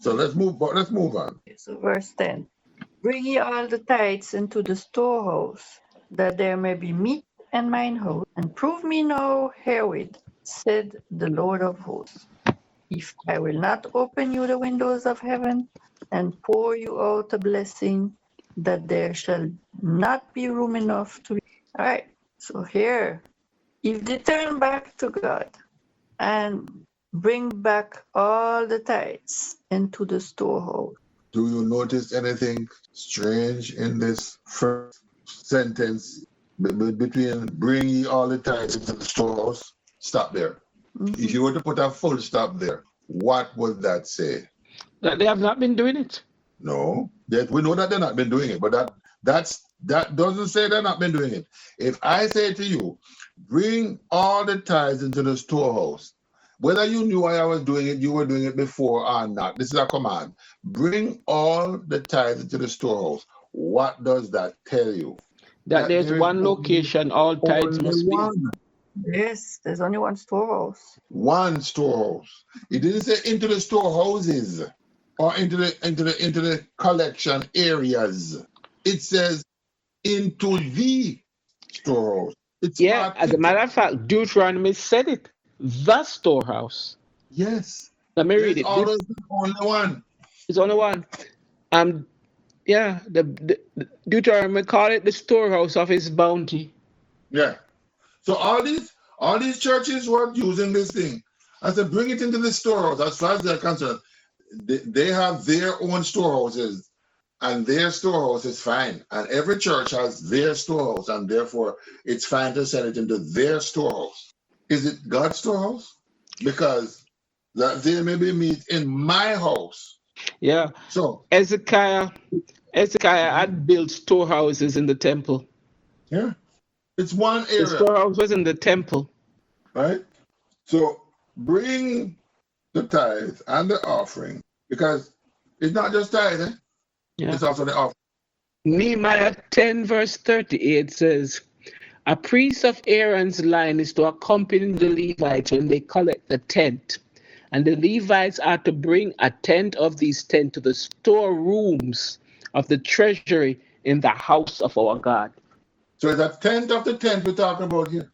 S3: So let's move on.
S1: So verse 10. Bring ye all the tithes into the storehouse, that there may be meat in mine house, and prove me now herewith, said the Lord of hosts, if I will not open you the windows of heaven, and pour you out a blessing, that there shall not be room enough to. All right, so here, if they turn back to God and bring back all the tithes into the storehouse.
S3: Do you notice anything strange in this first sentence between bring ye all the tithes into the storehouse? Stop there. Mm-hmm. If you were to put a full stop there, what would that say?
S2: That they have not been doing it.
S3: No, we know that they've not been doing it, but that doesn't say they've not been doing it. If I say to you, bring all the tithes into the storehouse, whether you knew I was doing it, you were doing it before or not. This is a command. Bring all the tithes into the storehouse. What does that tell you?
S2: That there's
S3: there is
S2: one location all tithes
S3: only
S2: must be.
S3: one.
S1: Yes, there's only one storehouse.
S3: One storehouse. It didn't say into the storehouses or into the collection areas. It says into the storehouse. It's
S2: Yeah, as a
S3: particular.
S2: matter of fact, Deuteronomy said it. The storehouse.
S3: Yes.
S2: Let me read
S3: There's
S2: it.
S3: always only one.
S2: It's only one. Yeah, the Deuteronomy call it the storehouse of his bounty.
S3: Yeah. So all these churches were using this thing. I said, bring it into the storehouse. As far as they're concerned, they have their own storehouses, and their storehouse is fine. And every church has their storehouse, and therefore it's fine to send it into their storehouse. Is it God's storehouse? Because that there may be meat in my house.
S2: Yeah.
S3: So
S2: Hezekiah had built storehouses in the temple.
S3: yeah, it's one
S2: The
S3: area,
S2: storehouse was in the temple.
S3: right? So bring the tithe and the offering, because it's not just tithe,
S2: Yeah.
S3: it's also the offering.
S2: Nehemiah 10 verse 38 says, a priest of Aaron's line is to accompany the Levites when they collect the tent. And the Levites are to bring a tenth of these tents to the storerooms of the treasury in the house of our God.
S3: So it's a tenth of the tenth we're talking about here.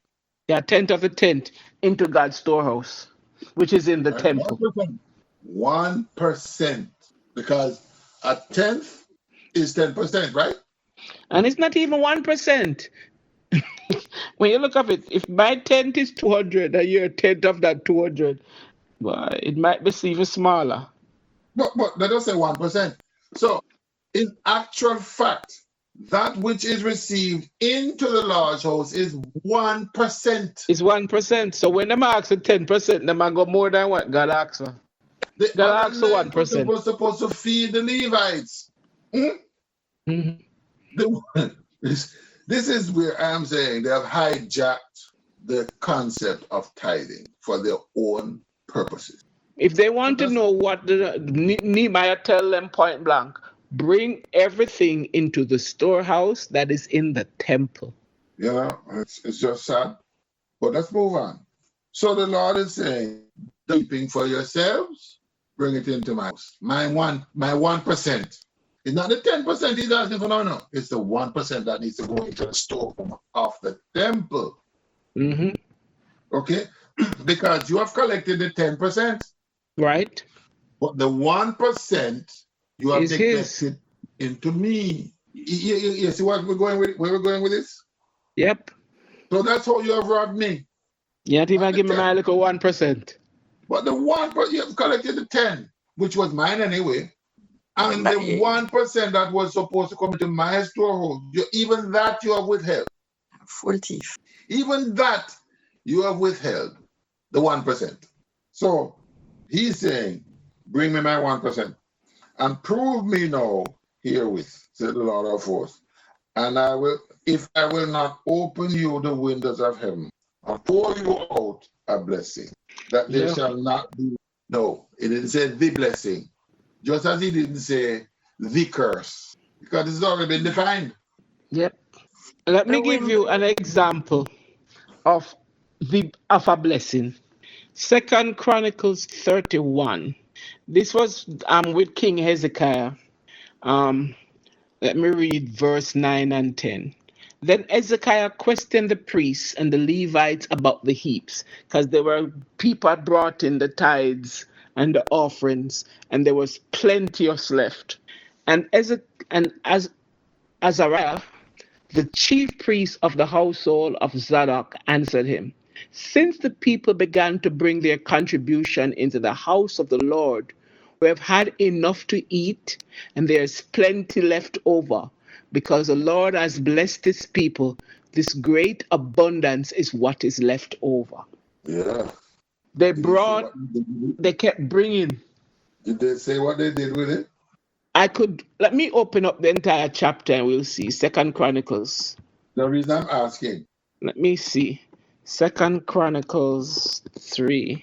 S2: Yeah, tenth of the tent into God's storehouse, which is in the
S3: Right?
S2: temple.
S3: 1%. 1%. Because a tenth is 10%, right?
S2: And it's not even 1%. When you look at it, if my tenth is 200 and you're a tenth of that 200, well, it might be even smaller.
S3: But let us say 1%. So in actual fact, that which is received into the large house is 1%.
S2: It's 1%. So when them ask for 10%, them go more than what God asks for.
S3: The
S2: God
S3: other
S2: asks for 1%.
S3: was supposed to feed the Levites.
S2: Mhm.
S3: This is where I'm saying they have hijacked the concept of tithing for their own purposes.
S2: If they want to know what Nehemiah tell them point blank, bring everything into the storehouse that is in the temple.
S3: You know, it's just sad. But let's move on. So the Lord is saying, keeping for yourselves, bring it into my house. My 1%. It's not the 10% he's asking for, no. It's the 1% that needs to go into the storeroom of the temple.
S2: Mm-hmm.
S3: Okay? Because you have collected the 10%.
S2: Right.
S3: But the 1% you have
S2: Is
S3: neglected into me. You see what we're going with? Where we're going with this?
S2: Yep.
S3: So that's how you have robbed me.
S2: You not even give me my little 1%.
S3: But the 1%, you have collected the 10, which was mine anyway. And the 1% that was supposed to come into my storehouse, even that you have withheld.
S1: Full thief.
S3: Even that you have withheld, the 1%. So he's saying, bring me my 1%. And prove me now herewith, said the Lord of hosts. And I will, if I will not open you the windows of heaven and pour you out a blessing, that there shall not be. No, it didn't say the blessing. Just as he didn't say the curse. Because it's already been defined.
S2: Yep. Let me give you an example of a blessing. 2 Chronicles 31. This was with King Hezekiah. Let me read verse 9 and 10. Then Hezekiah questioned the priests and the Levites about the heaps, because there were people had brought in the tithes and the offerings, and there was plenteous left. And Azariah, the chief priest of the household of Zadok, answered him, since the people began to bring their contribution into the house of the Lord, we have had enough to eat, and there is plenty left over, because the Lord has blessed his people. This great abundance is what is left over.
S3: Yeah.
S2: They kept bringing.
S3: Did they say what they did with it?
S2: Let me open up the entire chapter and we'll see. 2 Chronicles.
S3: The reason I'm asking.
S2: Let me see. 2 Chronicles 3.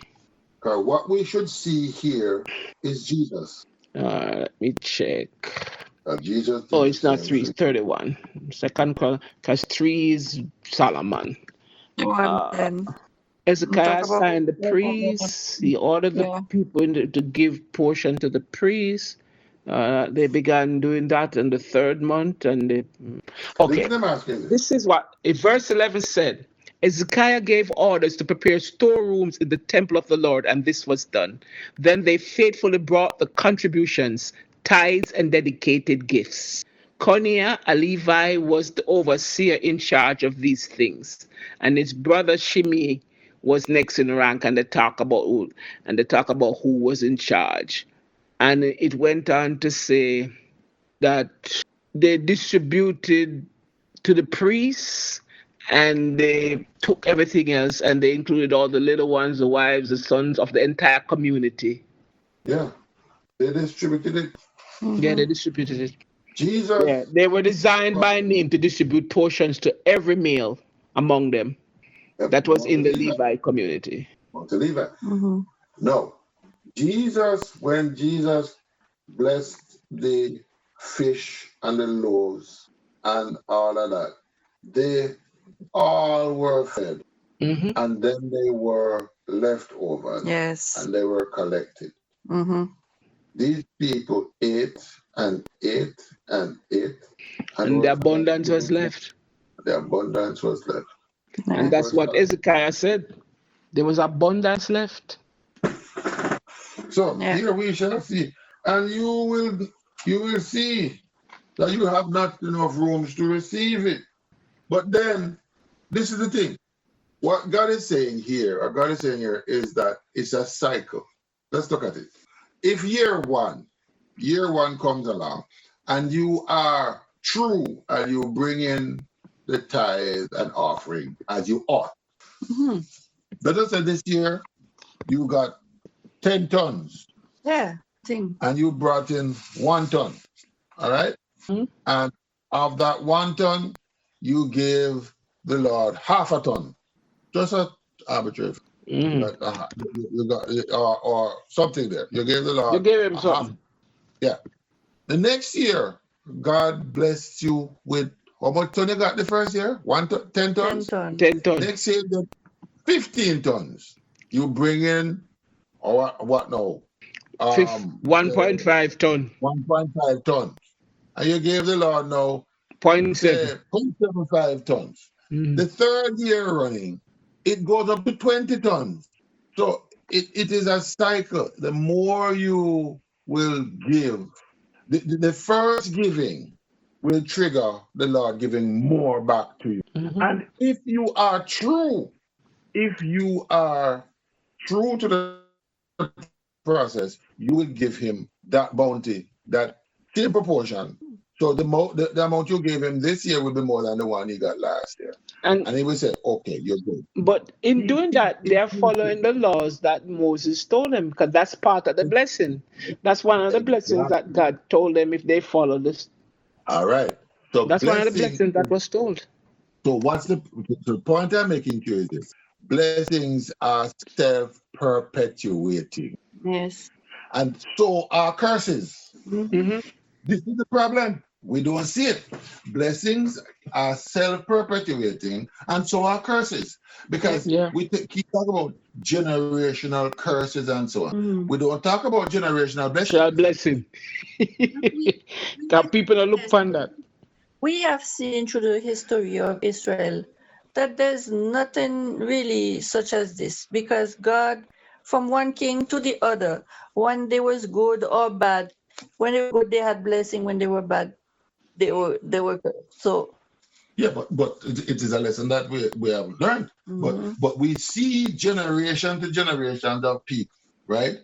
S3: Because what we should see here is Jesus.
S2: Let me check.
S3: Jesus
S2: Oh,
S3: did the
S2: it's not
S3: same
S2: 3, it's
S3: thing.
S2: 31. Second, because 3 is Solomon.
S1: One
S2: Uh,
S1: then. We talk
S2: Hezekiah
S1: about
S2: signed the priests. He ordered the
S1: yeah.
S2: people to give portion to the priests. They began doing that in the 3rd month. Okay,
S3: Listen, I'm asking this.
S2: this is what verse 11 said. Hezekiah gave orders to prepare storerooms in the temple of the Lord, and this was done. Then they faithfully brought the contributions, tithes, and dedicated gifts. Coniah, a Levi, was the overseer in charge of these things, and his brother Shimei was next in rank. And they talk about who was in charge. And it went on to say that they distributed to the priests, and they took everything else, and they included all the little ones, the wives, the sons of the entire community.
S3: Yeah, they distributed it.
S2: Yeah, they
S1: Mm-hmm.
S2: distributed it.
S3: Jesus,
S2: Yeah, they were designed by name to distribute portions to every male among them that was
S3: among the
S2: in the
S3: Levites,
S2: Levi community.
S3: among the Levites.
S1: Mm-hmm.
S3: No, Jesus, when Jesus blessed the fish and the loaves and all of that, they all were fed,
S2: Hmm.
S3: and then they were leftovers,
S1: Yes.
S3: and they were collected.
S1: Mm-hmm.
S3: These people ate and ate and ate, and
S2: And the
S3: were
S2: abundance
S3: collected.
S2: was left.
S3: The abundance was left.
S2: And
S1: Yeah.
S2: that's what Hezekiah said. There was abundance left.
S3: So
S1: Yeah.
S3: here we shall see, and you will see that you have not enough rooms to receive it. But then this is the thing. What God is saying here, or God is saying here, is that it's a cycle. Let's look at it. If year one comes along, and you are true and you bring in the tithe and offering as you ought.
S1: Mm-hmm.
S3: Let us say this year you got 10 tons
S1: Yeah. Thing.
S3: and you brought in 1 ton. All right?
S2: Mhm.
S3: And of that 1 ton, you give the Lord half a ton. Just a arbitrary.
S2: Mm.
S3: You got or something there. You gave the
S2: You
S3: Lord
S2: gave him
S3: a half.
S2: something.
S3: Yeah. The next year, God blessed you with how much ton you got the first year? 10
S1: 10
S3: tons?
S1: tons.
S2: 10 tons.
S3: Next year, you get 15 tons. You bring in, or what now?
S2: 1.5 ton.
S3: 1.5 tons. And you gave the Lord now,
S2: 0.7.
S3: say, 0.75 tons.
S2: Mhm.
S3: The third year running, it goes up to 20 tons. So it is a cycle. The more you will give, the first giving will trigger the Lord giving more back to you.
S2: Mhm.
S3: And if you are true to the process, you will give him that bounty, that same proportion. So the amount you gave him this year will be more than the one he got last year.
S2: And
S3: And he will say, okay, you're good.
S2: but in doing that, they are following the laws that Moses told them, because that's part of the blessing. That's one of the blessings that God told them if they follow this.
S3: All right. So
S2: That's one of the
S3: blessing.
S2: blessings that was told.
S3: So what's the point I'm making to you is this: blessings are self-perpetuating,
S1: Yes.
S3: and so are curses.
S1: Mm-hmm.
S2: Hmm.
S3: This is the problem. We don't see it. Blessings are self-perpetuating, and so are curses. Because
S2: Yeah.
S3: we keep talking about generational curses and so on.
S1: Mm-hmm.
S3: We don't talk about generational
S2: Shall
S3: blessings.
S2: blessing. Because people don't look for that.
S1: We have seen through the history of Israel that there's nothing really such as this, because God, from one king to the other, when they was good or bad, when they were good they had blessing, when they were bad they were good. So
S3: Yeah, but it is a lesson that we have learned.
S1: mhm.
S3: But we see generation to generations of people, right,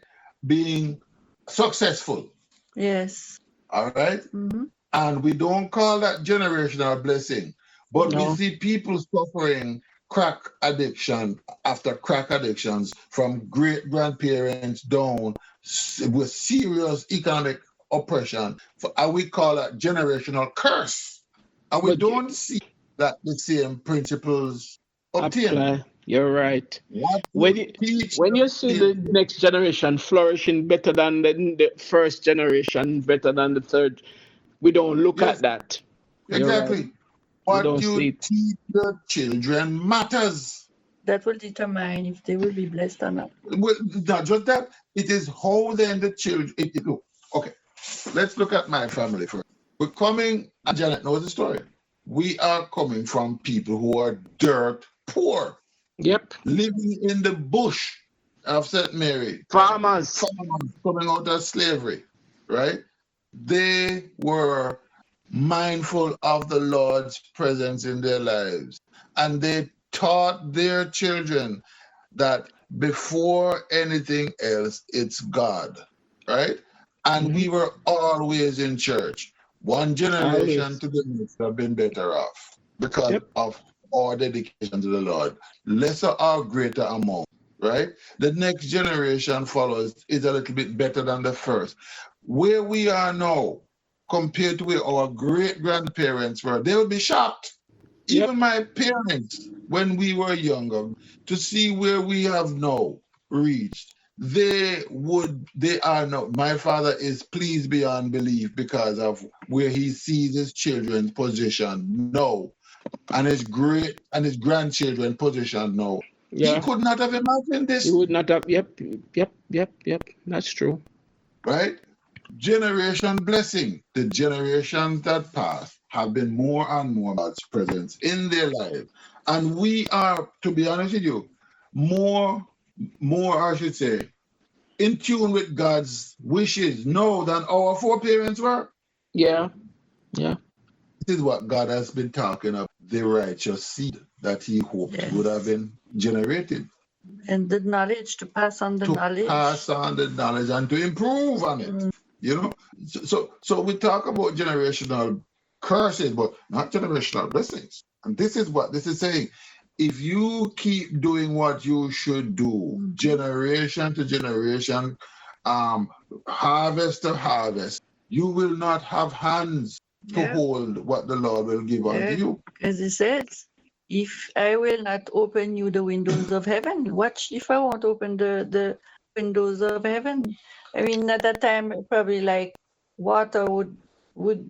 S3: being successful.
S1: Yes.
S3: All right,
S1: Mm-hmm.
S3: and we don't call that generational blessing, but we
S2: No.
S3: see people suffering crack addiction after crack addictions from great grandparents down with serious economic oppression. And we call that generational curse. And we
S2: But
S3: don't see that the same principles obtain.
S2: apply. You're right.
S3: What
S2: When
S3: you
S2: you
S3: teach
S2: when you
S3: your
S2: see the
S3: children,
S2: next generation flourishing better than the first generation, better than the third, We don't look
S3: Yes,
S2: at that. You're right.
S3: exactly.
S2: We
S3: What
S2: don't see
S3: you
S2: it.
S3: teach your children matters.
S1: That will determine if they will be blessed or not.
S3: Well, not just that, it is how then the children. Look, okay, let's look at my family first. We're coming, and Janet knows the story. We are coming from people who are dirt poor,
S2: Yep.
S3: living in the bush of St. Mary,
S2: Farmers.
S3: farmers coming out of slavery, right? They were mindful of the Lord's presence in their lives, and they taught their children that before anything else, it's God, right? And we were always in church. One generation
S2: Always.
S3: to the next have been better off because
S2: Yep.
S3: of our dedication to the Lord, lesser or greater amount, right? The next generation follows is a little bit better than the first. Where we are now, compared to where our great grandparents were, they would be shocked.
S2: Yep.
S3: Even my parents, when we were younger, to see where we have now reached, they are now. My father is pleased beyond belief because of where he sees his children's position now, and his grandchildren position now. He
S2: Yeah.
S3: could not have imagined this,
S2: You would not have. Yep. Yep. That's true.
S3: right? Generation blessing. The generations that pass have been more and more God's presence in their lives. And we are, to be honest with you, more, I should say, in tune with God's wishes now than our foreparents were.
S2: Yeah. Yeah.
S3: This is what God has been talking about, the righteous seed that he hoped
S1: Yes.
S3: would have been generated.
S1: And the knowledge, to pass on the
S3: To
S1: knowledge.
S3: pass on the knowledge and to improve on it. You know, so we talk about generational curses, but not generational blessings. And this is what this is saying. If you keep doing what you should do, generation to generation, harvest to harvest, you will not have hands to
S1: Yeah.
S3: hold what the Lord will give unto
S1: Yeah.
S3: you.
S1: As he says, if I will not open you the windows of heaven, watch if I won't open the windows of heaven. I mean, at that time, probably like water would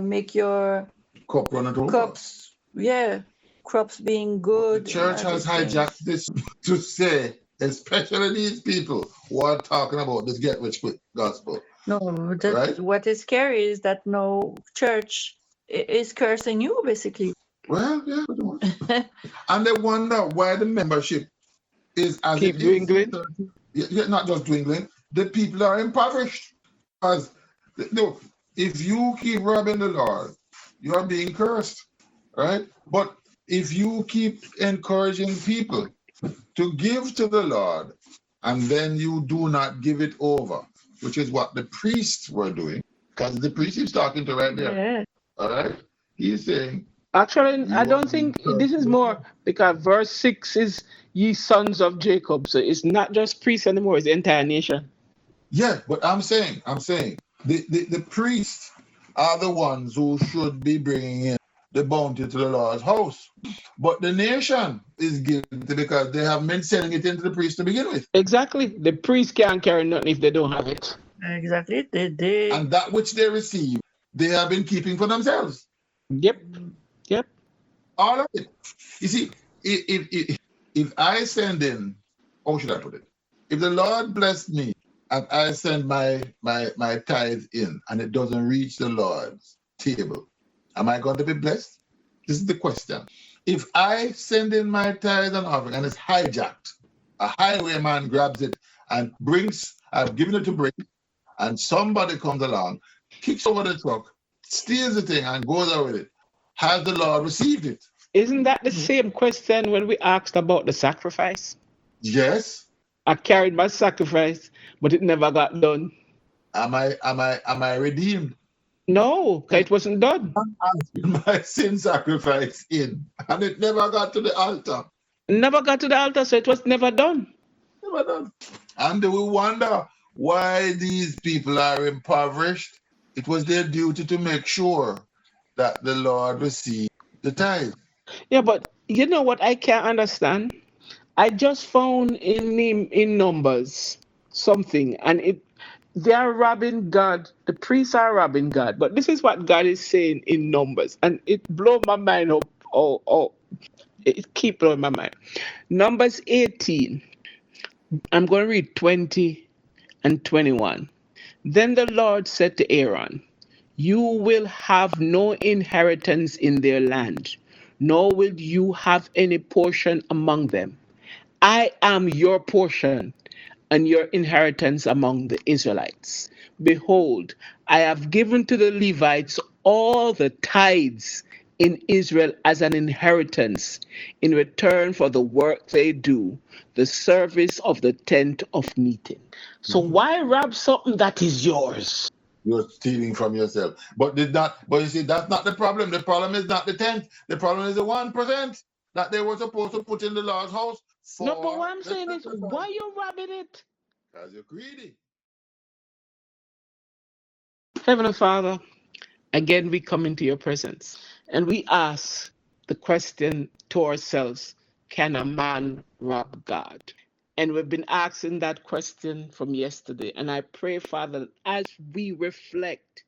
S1: make your
S3: Cup runneth over.
S1: crops, crops being
S3: The
S1: good.
S3: church
S1: and all
S3: has
S1: these things.
S3: hijacked this to say, especially these people who are talking about this get rich quick gospel.
S1: No,
S3: Right?
S1: what is scary is that no church is cursing you, basically.
S3: Well, yeah, pretty much. And they wonder why the membership is as
S2: Keep
S3: it is.
S2: dwindling.
S3: Not just dwindling. The people are impoverished. Because no, if you keep robbing the Lord, you are being cursed, right? But if you keep encouraging people to give to the Lord, and then you do not give it over, which is what the priests were doing, because the priest is talking to right there.
S1: Yeah.
S3: All right, he's saying.
S2: Actually,
S3: You
S2: I
S3: are
S2: don't think
S3: being
S2: this is
S3: cursed.
S2: more because verse 6 is ye sons of Jacob. So it's not just priests anymore, it's the entire nation.
S3: Yeah, but I'm saying, the priests are the ones who should be bringing in the bounty to the Lord's house. But the nation is guilty because they have been sending it into the priest to begin with.
S2: Exactly. The priests can't carry nothing if they don't have it.
S1: Exactly. They
S3: And that which they receive, they have been keeping for themselves.
S2: Yep.
S3: All of it. You see, if I send in, how should I put it? If the Lord blessed me and I send my tithe in and it doesn't reach the Lord's table, am I going to be blessed? This is the question. If I send in my tithe and offering and it's hijacked, a highwayman grabs it and I've given it to bring, and somebody comes along, kicks over the truck, steals the thing and goes out with it, has the Lord received it?
S2: Isn't that the same question when we asked about the sacrifice?
S3: Yes.
S2: I carried my sacrifice, but it never got done.
S3: Am I redeemed?
S2: No, it wasn't done.
S3: I'm asking my sin sacrifice in, and it never got to the altar.
S2: Never got to the altar, so it was never done.
S3: Never done. And we wonder why these people are impoverished. It was their duty to make sure that the Lord received the tithe.
S2: Yeah, but you know what I can't understand? I just found in Numbers something, and They are robbing God. The priests are robbing God. But this is what God is saying in Numbers. And it blew my mind up. It keep blowing my mind. Numbers 18. I'm going to read 20 and 21. Then the Lord said to Aaron, you will have no inheritance in their land, nor will you have any portion among them. I am your portion and your inheritance among the Israelites. Behold, I have given to the Levites all the tithes in Israel as an inheritance in return for the work they do, the service of the tent of meeting. So why rob something that is yours?
S3: You're stealing from yourself. But you see, that's not the problem. The problem is not the 10th. The problem is the 1% that they were supposed to put in the Lord's house for
S2: No, but what I'm
S3: the
S2: saying is,
S3: sacrifice.
S2: why you robbing it?
S3: Because you're greedy.
S2: Heavenly Father, again we come into your presence and we ask the question to ourselves, can a man rob God? And we've been asking that question from yesterday. And I pray, Father, as we reflect